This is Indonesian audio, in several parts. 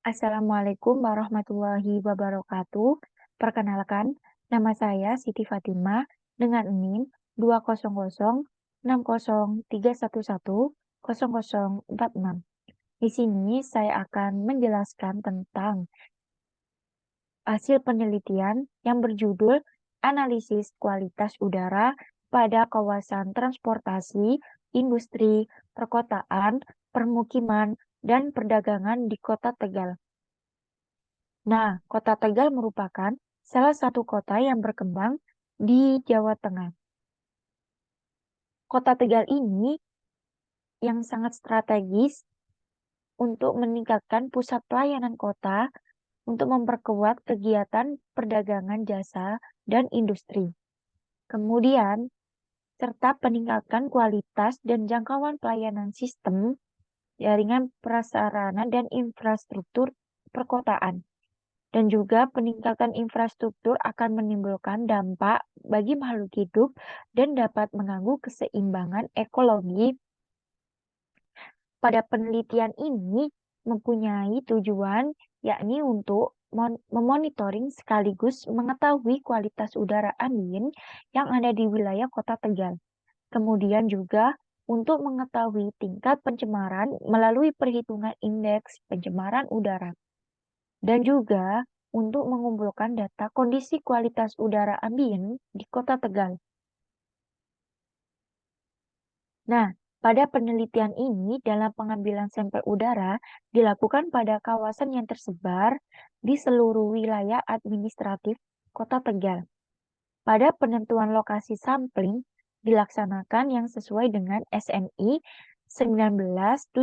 Assalamualaikum warahmatullahi wabarakatuh. Perkenalkan, nama saya Siti Fatimah dengan NIM 2006031100046. Di sini saya akan menjelaskan tentang hasil penelitian yang berjudul Analisis Kualitas Udara pada Kawasan Transportasi, Industri, Perkotaan, Permukiman, dan Perdagangan di Kota Tegal. Nah, Kota Tegal merupakan salah satu kota yang berkembang di Jawa Tengah. Kota Tegal ini yang sangat strategis untuk meningkatkan pusat pelayanan kota untuk memperkuat kegiatan perdagangan jasa dan industri. Kemudian, serta peningkatan kualitas dan jangkauan pelayanan sistem, jaringan prasarana dan infrastruktur perkotaan. Dan juga peningkatan infrastruktur akan menimbulkan dampak bagi makhluk hidup dan dapat mengganggu keseimbangan ekologi. Pada penelitian ini mempunyai tujuan yakni untuk memonitoring sekaligus mengetahui kualitas udara ambien yang ada di wilayah Kota Tegal. Kemudian juga untuk mengetahui tingkat pencemaran melalui perhitungan indeks pencemaran udara. Dan juga untuk mengumpulkan data kondisi kualitas udara ambien di Kota Tegal. Nah, pada penelitian ini dalam pengambilan sampel udara dilakukan pada kawasan yang tersebar di seluruh wilayah administratif Kota Tegal. Pada penentuan lokasi sampling dilaksanakan yang sesuai dengan SNI 19719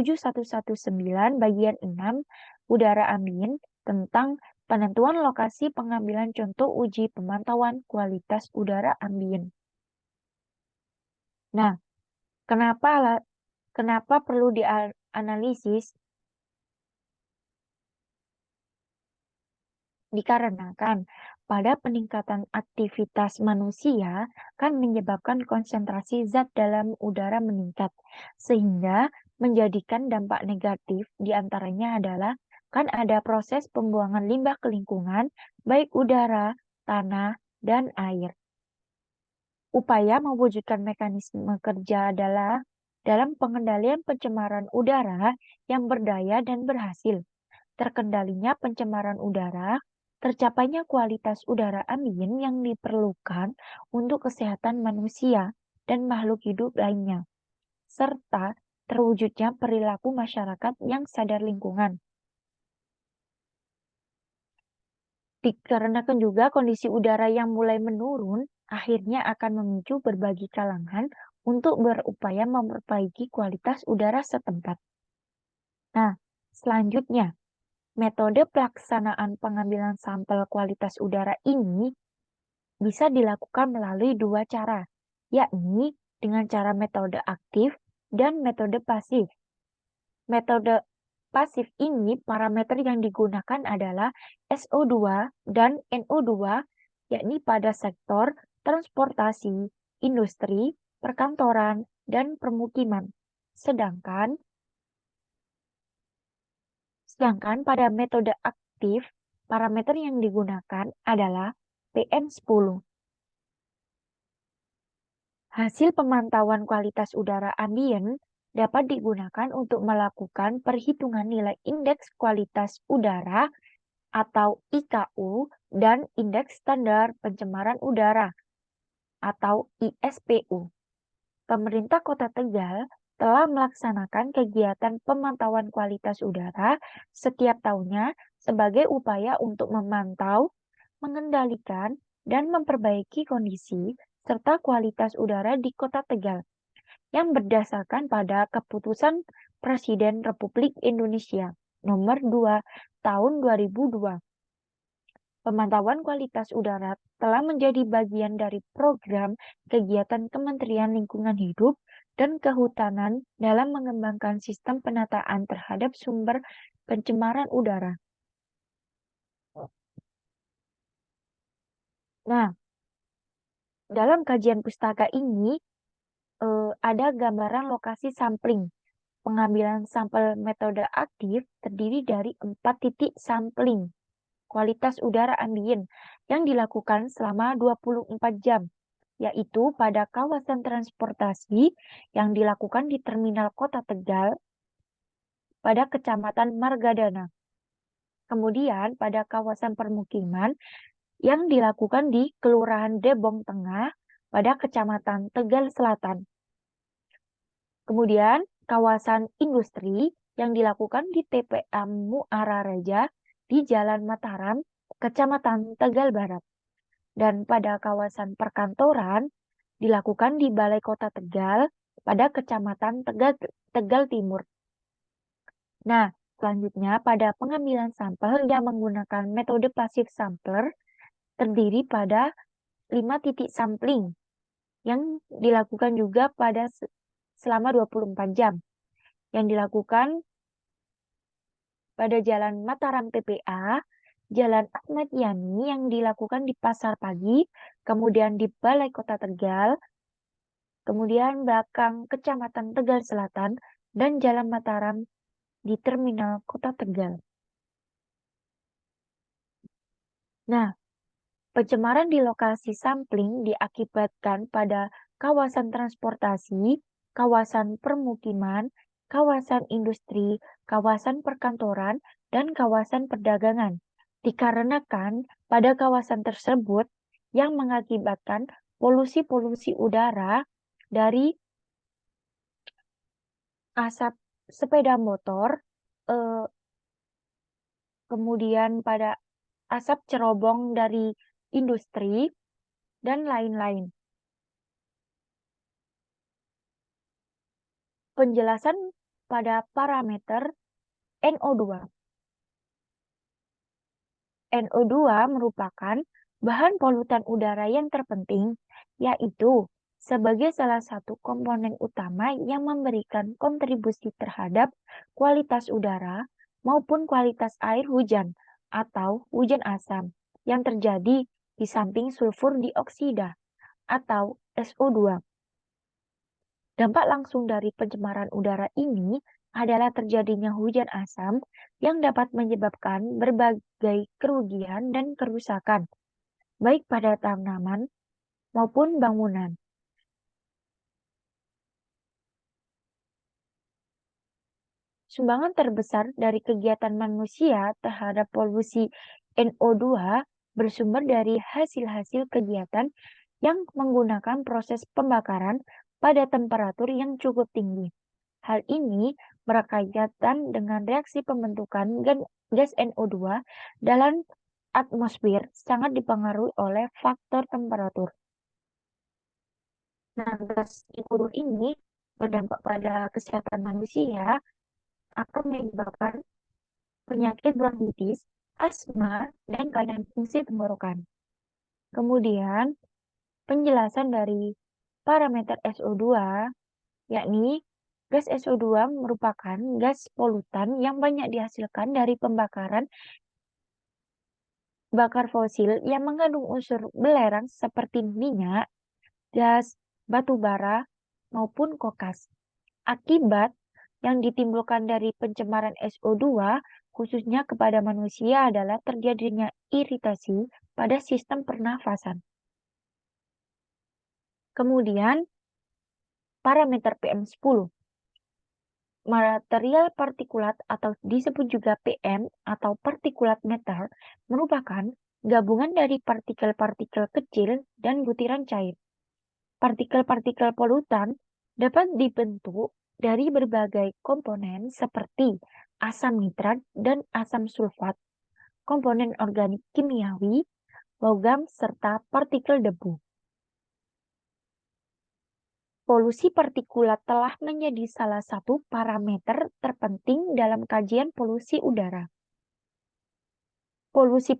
bagian 6 udara ambien tentang penentuan lokasi pengambilan contoh uji pemantauan kualitas udara ambien. Nah, kenapa perlu dianalisis? Dikarenakan pada peningkatan aktivitas manusia kan menyebabkan konsentrasi zat dalam udara meningkat, sehingga menjadikan dampak negatif diantaranya adalah kan ada proses pembuangan limbah ke lingkungan, baik udara, tanah, dan air. Upaya mewujudkan mekanisme kerja adalah dalam pengendalian pencemaran udara yang berdaya dan berhasil. Terkendalinya pencemaran udara, tercapainya kualitas udara ambien yang diperlukan untuk kesehatan manusia dan makhluk hidup lainnya, serta terwujudnya perilaku masyarakat yang sadar lingkungan. Dikarenakan juga kondisi udara yang mulai menurun, akhirnya akan memicu berbagai kalangan untuk berupaya memperbaiki kualitas udara setempat. Nah, selanjutnya, metode pelaksanaan pengambilan sampel kualitas udara ini bisa dilakukan melalui dua cara, yakni dengan cara metode aktif dan metode pasif. Metode pasif ini parameter yang digunakan adalah SO2 dan NO2, yakni pada sektor transportasi, industri, perkantoran, dan permukiman. Sedangkan pada metode aktif, parameter yang digunakan adalah PM10. Hasil pemantauan kualitas udara ambien dapat digunakan untuk melakukan perhitungan nilai indeks kualitas udara atau IKU dan indeks standar pencemaran udara atau ISPU. Pemerintah Kota Tegal telah melaksanakan kegiatan pemantauan kualitas udara setiap tahunnya sebagai upaya untuk memantau, mengendalikan, dan memperbaiki kondisi serta kualitas udara di Kota Tegal yang berdasarkan pada keputusan Presiden Republik Indonesia nomor 2 tahun 2002. Pemantauan kualitas udara telah menjadi bagian dari program kegiatan Kementerian Lingkungan Hidup dan Kehutanan dalam mengembangkan sistem penataan terhadap sumber pencemaran udara. Nah, dalam kajian pustaka ini ada gambaran lokasi sampling Pengambilan sampel metode aktif terdiri dari 4 titik sampling kualitas udara ambien yang dilakukan selama 24 jam, yaitu pada kawasan transportasi yang dilakukan di Terminal Kota Tegal pada Kecamatan Margadana. Kemudian pada kawasan permukiman yang dilakukan di Kelurahan Debong Tengah pada Kecamatan Tegal Selatan. Kemudian kawasan industri yang dilakukan di TPA Muara Reja di Jalan Mataram, Kecamatan Tegal Barat. Dan pada kawasan perkantoran dilakukan di Balai Kota Tegal pada Kecamatan Tegal Timur. Nah, selanjutnya pada pengambilan sampel yang menggunakan metode pasif sampler terdiri pada 5 titik sampling yang dilakukan juga pada selama 24 jam. Yang dilakukan pada Jalan Mataram TPA, Jalan Ahmad Yani yang dilakukan di Pasar Pagi, kemudian di Balai Kota Tegal, kemudian belakang Kecamatan Tegal Selatan, dan Jalan Mataram di Terminal Kota Tegal. Nah, pencemaran di lokasi sampling diakibatkan pada kawasan transportasi, kawasan permukiman, kawasan industri, kawasan perkantoran, dan kawasan perdagangan. Dikarenakan pada kawasan tersebut yang mengakibatkan polusi-polusi udara dari asap sepeda motor, kemudian pada asap cerobong dari industri, dan lain-lain. Penjelasan pada parameter NO2. NO2 merupakan bahan polutan udara yang terpenting, yaitu sebagai salah satu komponen utama yang memberikan kontribusi terhadap kualitas udara maupun kualitas air hujan atau hujan asam yang terjadi di samping sulfur dioksida atau SO2. Dampak langsung dari pencemaran udara ini adalah terjadinya hujan asam yang dapat menyebabkan berbagai kerugian dan kerusakan, baik pada tanaman maupun bangunan. Sumbangan terbesar dari kegiatan manusia terhadap polusi NO2 bersumber dari hasil-hasil kegiatan yang menggunakan proses pembakaran pada temperatur yang cukup tinggi. Hal ini berkaitan dengan reaksi pembentukan gas NO2 dalam atmosfer sangat dipengaruhi oleh faktor temperatur. Nah, gas NO2 ini berdampak pada kesehatan manusia akan menyebabkan penyakit bronkitis, asma, dan kelainan fungsi tenggorokan. Kemudian, penjelasan dari parameter SO2, yakni gas SO2 merupakan gas polutan yang banyak dihasilkan dari pembakaran bakar fosil yang mengandung unsur belerang seperti minyak, gas, batu bara, maupun kokas. Akibat yang ditimbulkan dari pencemaran SO2 khususnya kepada manusia adalah terjadinya iritasi pada sistem pernafasan. Kemudian, parameter PM10. Material partikulat atau disebut juga PM atau partikulat matter merupakan gabungan dari partikel-partikel kecil dan butiran cair. Partikel-partikel polutan dapat dibentuk dari berbagai komponen seperti asam nitrat dan asam sulfat, komponen organik kimiawi, logam, serta partikel debu. Polusi partikulat telah menjadi salah satu parameter terpenting dalam kajian polusi udara. Polusi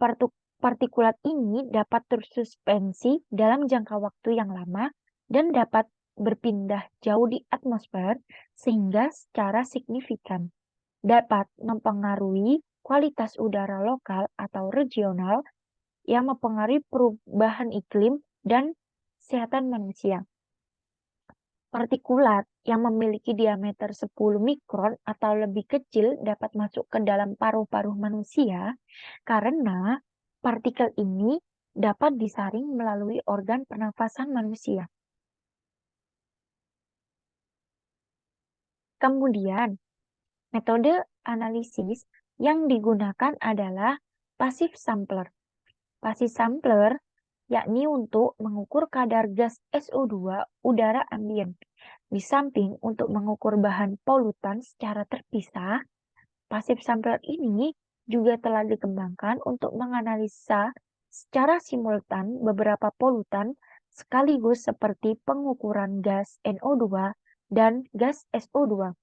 partikulat ini dapat tersuspensi dalam jangka waktu yang lama dan dapat berpindah jauh di atmosfer sehingga secara signifikan dapat mempengaruhi kualitas udara lokal atau regional yang mempengaruhi perubahan iklim dan kesehatan manusia. Partikulat yang memiliki diameter 10 mikron atau lebih kecil dapat masuk ke dalam paru-paru manusia karena partikel ini dapat disaring melalui organ pernafasan manusia. Kemudian, metode analisis yang digunakan adalah passive sampler. Passive sampler yakni untuk mengukur kadar gas SO2 udara ambien. Di samping untuk mengukur bahan polutan secara terpisah, passive sampler ini juga telah dikembangkan untuk menganalisa secara simultan beberapa polutan sekaligus seperti pengukuran gas NO2 dan gas SO2.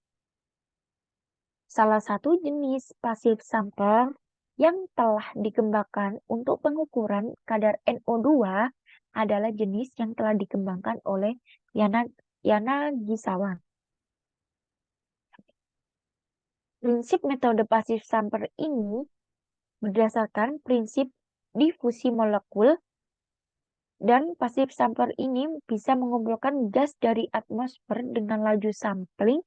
Salah satu jenis passive sampler yang telah dikembangkan untuk pengukuran kadar NO2 adalah jenis yang telah dikembangkan oleh Yanagisawa. Prinsip metode passive sampler ini berdasarkan prinsip difusi molekul, dan passive sampler ini bisa mengumpulkan gas dari atmosfer dengan laju sampling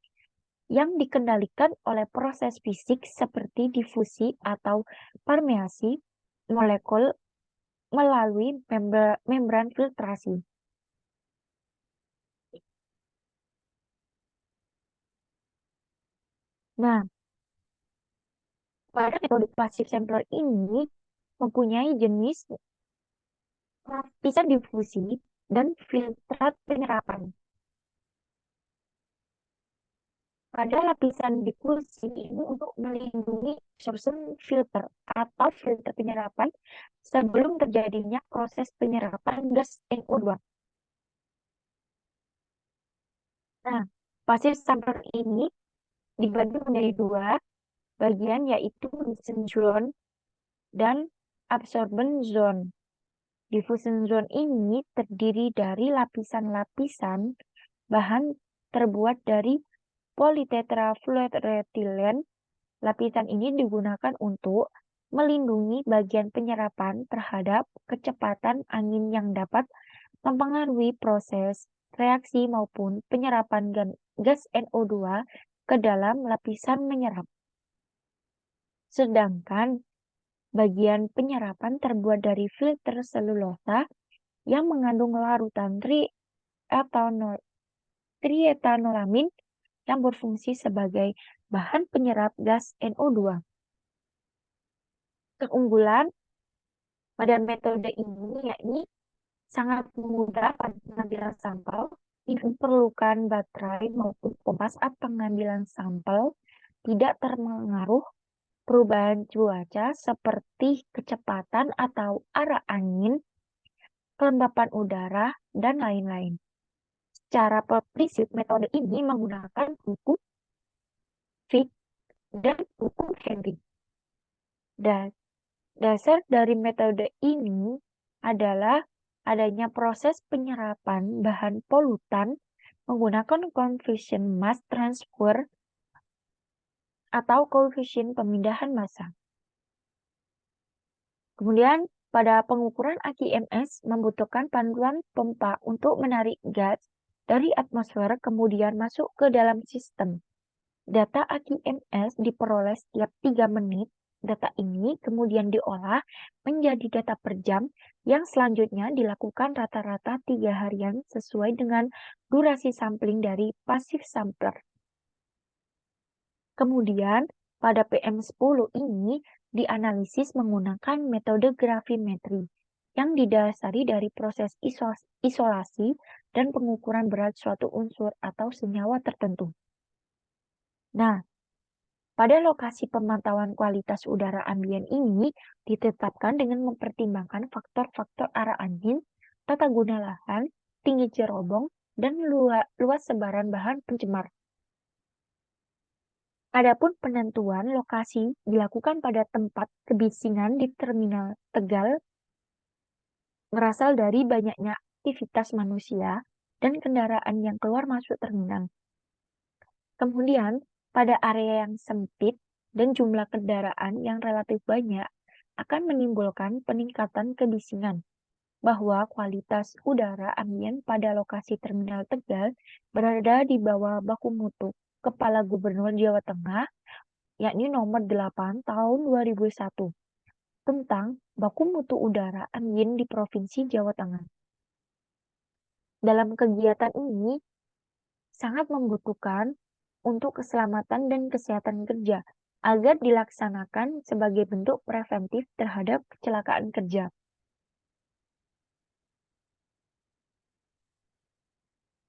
yang dikendalikan oleh proses fisik seperti difusi atau permeasi molekul melalui membran filtrasi. Nah, pada metode passive sampler ini mempunyai jenis lapisan difusi dan filtrat penyerapan. Pada lapisan difusi ini untuk melindungi absorption filter atau filter penyerapan sebelum terjadinya proses penyerapan gas NO2. Nah, passive sampler ini dibagi menjadi dua bagian, yaitu diffusion zone dan absorbent zone. Diffusion zone ini terdiri dari lapisan-lapisan bahan terbuat dari politetrafluoroetilen. Lapisan ini digunakan untuk melindungi bagian penyerapan terhadap kecepatan angin yang dapat mempengaruhi proses reaksi maupun penyerapan gas NO2 ke dalam lapisan menyerap. Sedangkan bagian penyerapan terbuat dari filter selulosa yang mengandung larutan triethanolamin yang berfungsi sebagai bahan penyerap gas NO2. Keunggulan pada metode ini yakni sangat mudah pada pengambilan sampel, tidak diperlukan baterai maupun pompa saat pengambilan sampel, tidak terpengaruh perubahan cuaca seperti kecepatan atau arah angin, kelembapan udara, dan lain-lain. Secara prinsip, metode ini menggunakan hukum Fick dan hukum Henry. Dasar dari metode ini adalah adanya proses penyerapan bahan polutan menggunakan coefficient mass transfer atau koefisien pemindahan massa. Kemudian, pada pengukuran AQMS membutuhkan panduan pompa untuk menarik gas dari atmosfer kemudian masuk ke dalam sistem. Data AQMS diperoleh setiap 3 menit. Data ini kemudian diolah menjadi data per jam yang selanjutnya dilakukan rata-rata 3 harian sesuai dengan durasi sampling dari passive sampler. Kemudian, pada PM10 ini dianalisis menggunakan metode gravimetri yang didasari dari proses isolasi dan pengukuran berat suatu unsur atau senyawa tertentu. Nah, pada lokasi pemantauan kualitas udara ambien ini ditetapkan dengan mempertimbangkan faktor-faktor arah angin, tata guna lahan, tinggi cerobong, dan luas sebaran bahan pencemar. Adapun penentuan lokasi dilakukan pada tempat kebisingan di Terminal Tegal berasal dari banyaknya aktivitas manusia dan kendaraan yang keluar masuk terminal. Kemudian, pada area yang sempit dan jumlah kendaraan yang relatif banyak akan menimbulkan peningkatan kebisingan. bahwa kualitas udara ambien pada lokasi Terminal Tegal berada di bawah baku mutu Kepala Gubernur Jawa Tengah, yakni nomor 8 tahun 2001, tentang baku mutu udara ambien di Provinsi Jawa Tengah. Dalam kegiatan ini, sangat membutuhkan untuk keselamatan dan kesehatan kerja agar dilaksanakan sebagai bentuk preventif terhadap kecelakaan kerja.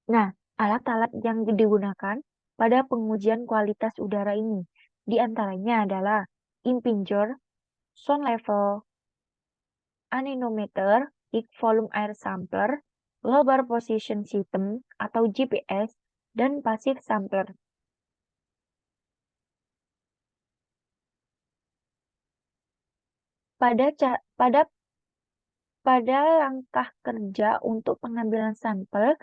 Nah, alat-alat yang digunakan pada pengujian kualitas udara ini diantaranya adalah impinger, sound level, anemometer, peak volume air sampler, global position system atau GPS, dan passive sampler. Pada langkah kerja untuk pengambilan sampel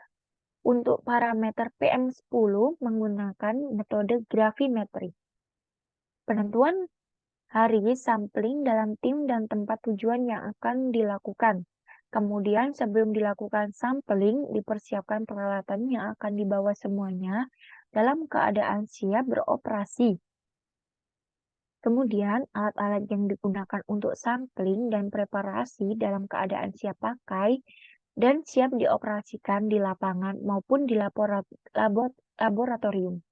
untuk parameter PM10 menggunakan metode gravimetri. Penentuan hari sampling dalam tim dan tempat tujuan yang akan dilakukan. Kemudian sebelum dilakukan sampling, dipersiapkan peralatan yang akan dibawa semuanya dalam keadaan siap beroperasi. Kemudian, alat-alat yang digunakan untuk sampling dan preparasi dalam keadaan siap pakai dan siap dioperasikan di lapangan maupun di laboratorium.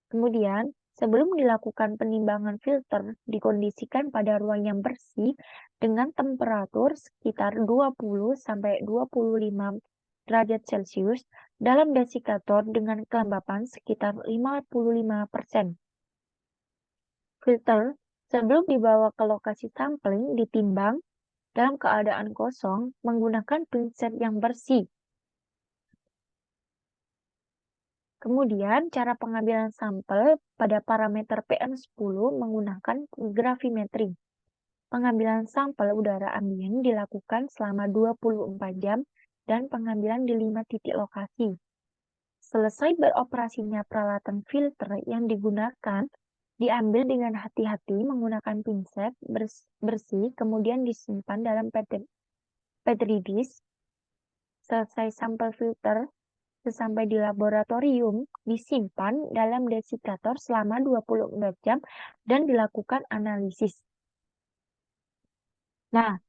Kemudian, sebelum dilakukan penimbangan filter, dikondisikan pada ruang yang bersih dengan temperatur sekitar 20-25 derajat Celcius dalam desikator dengan kelembapan sekitar 55%. Filter sebelum dibawa ke lokasi sampling ditimbang dalam keadaan kosong menggunakan pinset yang bersih. Kemudian, cara pengambilan sampel pada parameter PM10 menggunakan gravimetri. Pengambilan sampel udara ambien dilakukan selama 24 jam dan pengambilan di 5 titik lokasi. Selesai beroperasinya peralatan filter yang digunakan, diambil dengan hati-hati menggunakan pinset bersih, kemudian disimpan dalam Petri dish. Selesai sampel filter, sesampai di laboratorium, disimpan dalam desikator selama 24 jam dan dilakukan analisis. Nah,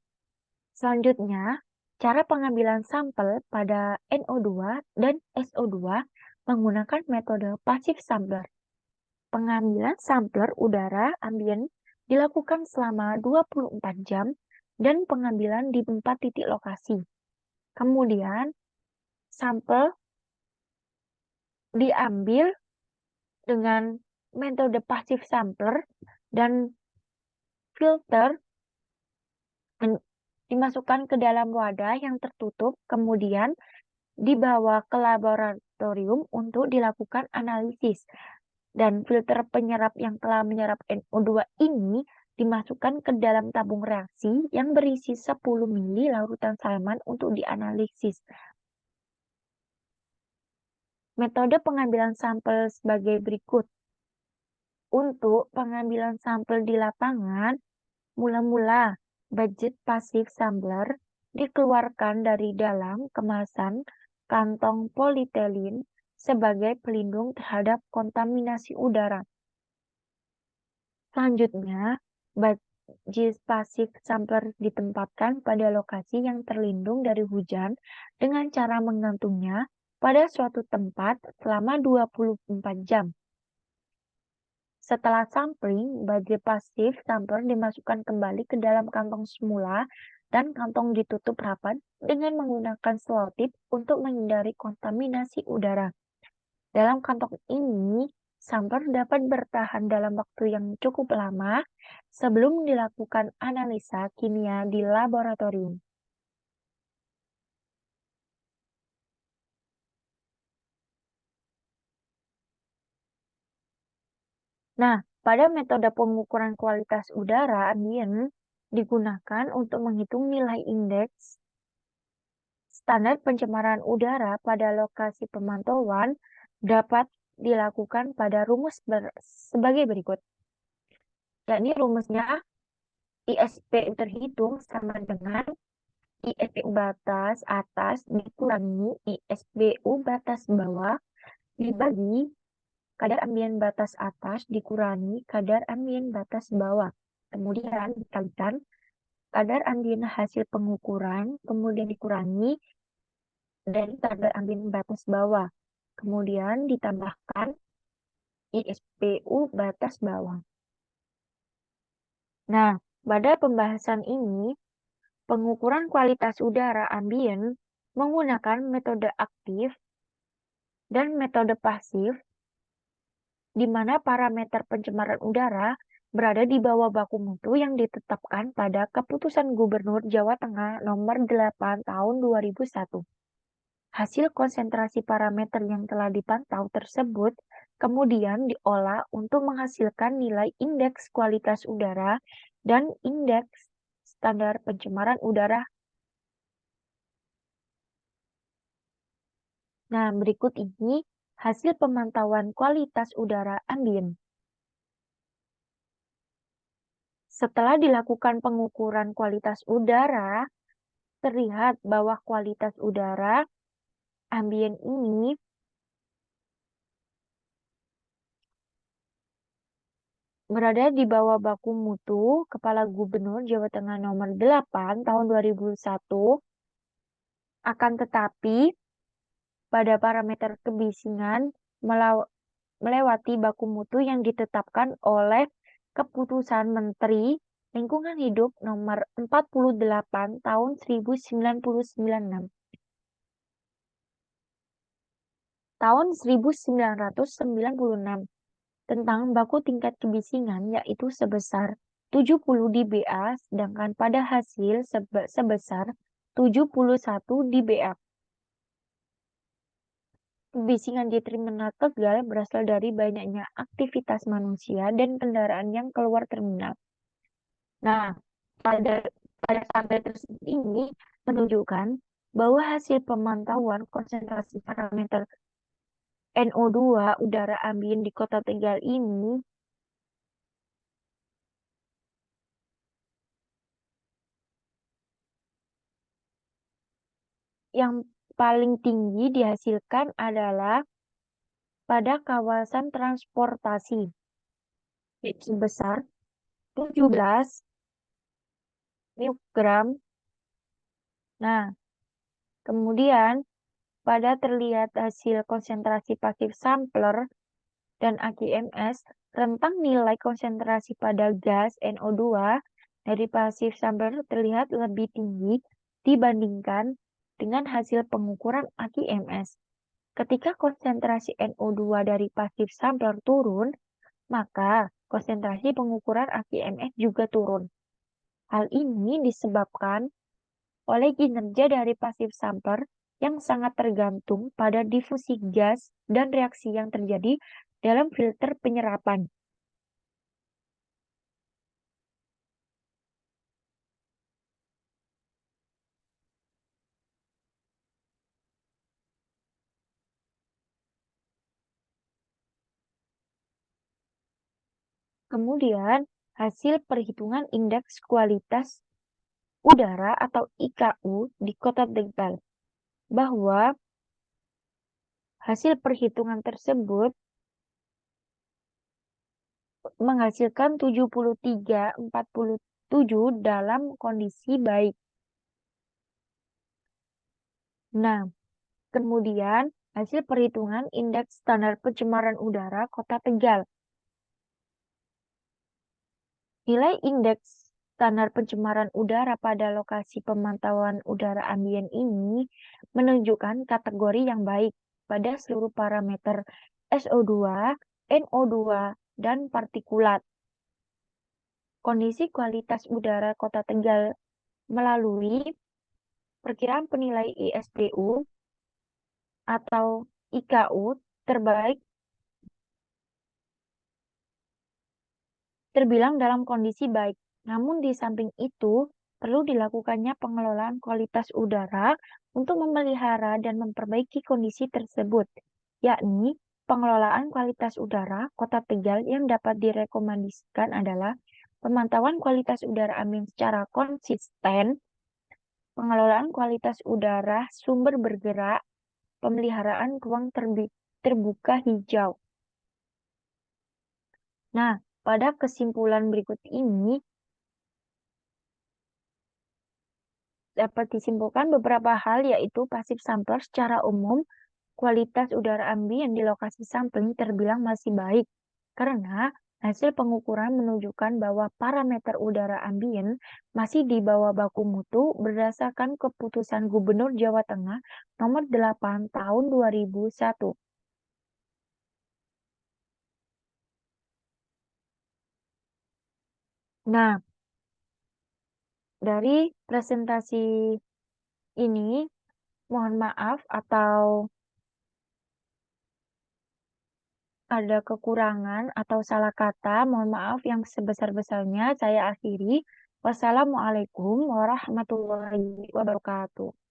selanjutnya, cara pengambilan sampel pada NO2 dan SO2 menggunakan metode passive sampler. Pengambilan sampler udara ambien dilakukan selama 24 jam dan pengambilan di 4 titik lokasi. Kemudian, sampel diambil dengan metode passive sampler dan filter dimasukkan ke dalam wadah yang tertutup, kemudian dibawa ke laboratorium untuk dilakukan analisis. Dan filter penyerap yang telah menyerap NO2 ini dimasukkan ke dalam tabung reaksi yang berisi 10 mili larutan Salman untuk dianalisis. Metode pengambilan sampel sebagai berikut. Untuk pengambilan sampel di lapangan, mula-mula budget passive sampler dikeluarkan dari dalam kemasan kantong polietilin sebagai pelindung terhadap kontaminasi udara. Selanjutnya, budget passive sampler ditempatkan pada lokasi yang terlindung dari hujan dengan cara mengantungnya pada suatu tempat selama 24 jam. Setelah sampling, budget passive sampler dimasukkan kembali ke dalam kantong semula dan kantong ditutup rapat dengan menggunakan selotip untuk menghindari kontaminasi udara. Dalam kantong ini, sampel dapat bertahan dalam waktu yang cukup lama sebelum dilakukan analisa kimia di laboratorium. Nah, pada metode pengukuran kualitas udara ambien digunakan untuk menghitung nilai indeks standar pencemaran udara pada lokasi pemantauan dapat dilakukan pada rumus sebagai berikut. Yakni rumusnya ISP terhitung sama dengan ISPU batas atas dikurangi ISBU batas bawah dibagi kadar ambien batas atas dikurangi kadar ambien batas bawah. Kemudian dikalikan kadar ambien hasil pengukuran, kemudian dikurangi dari kadar ambien batas bawah. Kemudian ditambahkan ISPU batas bawah. Nah, pada pembahasan ini, pengukuran kualitas udara ambien menggunakan metode aktif dan metode pasif, di mana parameter pencemaran udara berada di bawah baku mutu yang ditetapkan pada Keputusan Gubernur Jawa Tengah Nomor 8 Tahun 2001. Hasil konsentrasi parameter yang telah dipantau tersebut kemudian diolah untuk menghasilkan nilai indeks kualitas udara dan indeks standar pencemaran udara. Nah, berikut ini hasil pemantauan kualitas udara ambien. Setelah dilakukan pengukuran kualitas udara, terlihat bahwa kualitas udara ambien ini berada di bawah baku mutu Kepala Gubernur Jawa Tengah Nomor 8 Tahun 2001. Akan tetapi, pada parameter kebisingan melewati baku mutu yang ditetapkan oleh Keputusan Menteri Lingkungan Hidup Nomor 48 Tahun 1996. Tahun 1996 tentang baku tingkat kebisingan yaitu sebesar 70 dBA, sedangkan pada hasil sebesar 71 dBA. Kebisingan di terminal Tegal berasal dari banyaknya aktivitas manusia dan kendaraan yang keluar terminal. Nah, pada tabel tersebut ini menunjukkan bahwa hasil pemantauan konsentrasi parameter NO2 udara ambien di Kota Tegal ini yang paling tinggi dihasilkan adalah pada kawasan transportasi, sebesar 17 mikrogram. Nah, kemudian pada terlihat hasil konsentrasi pasif sampler dan AQMS, rentang nilai konsentrasi pada gas NO2 dari pasif sampler terlihat lebih tinggi dibandingkan dengan hasil pengukuran AQMS. Ketika konsentrasi NO2 dari pasif sampler turun, maka konsentrasi pengukuran AQMS juga turun. Hal ini disebabkan oleh kinerja dari pasif sampler yang sangat tergantung pada difusi gas dan reaksi yang terjadi dalam filter penyerapan. Kemudian, hasil perhitungan indeks kualitas udara atau IKU di Kota Tegal, bahwa hasil perhitungan tersebut menghasilkan 73,47 dalam kondisi baik. Nah, kemudian hasil perhitungan indeks standar pencemaran udara Kota Tegal. Nilai indeks standar pencemaran udara pada lokasi pemantauan udara ambien ini menunjukkan kategori yang baik pada seluruh parameter SO2, NO2, dan partikulat. Kondisi kualitas udara Kota Tegal melalui perkiraan penilai ISPU atau IKU terbaik terbilang dalam kondisi baik. Namun di samping itu, perlu dilakukannya pengelolaan kualitas udara untuk memelihara dan memperbaiki kondisi tersebut, yakni pengelolaan kualitas udara Kota Tegal yang dapat direkomendasikan adalah pemantauan kualitas udara ambien secara konsisten pengelolaan kualitas udara, sumber bergerak, pemeliharaan ruang terbuka hijau. Nah, pada kesimpulan berikut ini dapat disimpulkan beberapa hal, yaitu pasif sampler secara umum kualitas udara ambien di lokasi sampling terbilang masih baik karena hasil pengukuran menunjukkan bahwa parameter udara ambien masih di bawah baku mutu berdasarkan keputusan Gubernur Jawa Tengah nomor 8 tahun 2001. Nah, dari presentasi ini, mohon maaf atau ada kekurangan atau salah kata, mohon maaf yang sebesar-besarnya. Saya akhiri. Wassalamualaikum warahmatullahi wabarakatuh.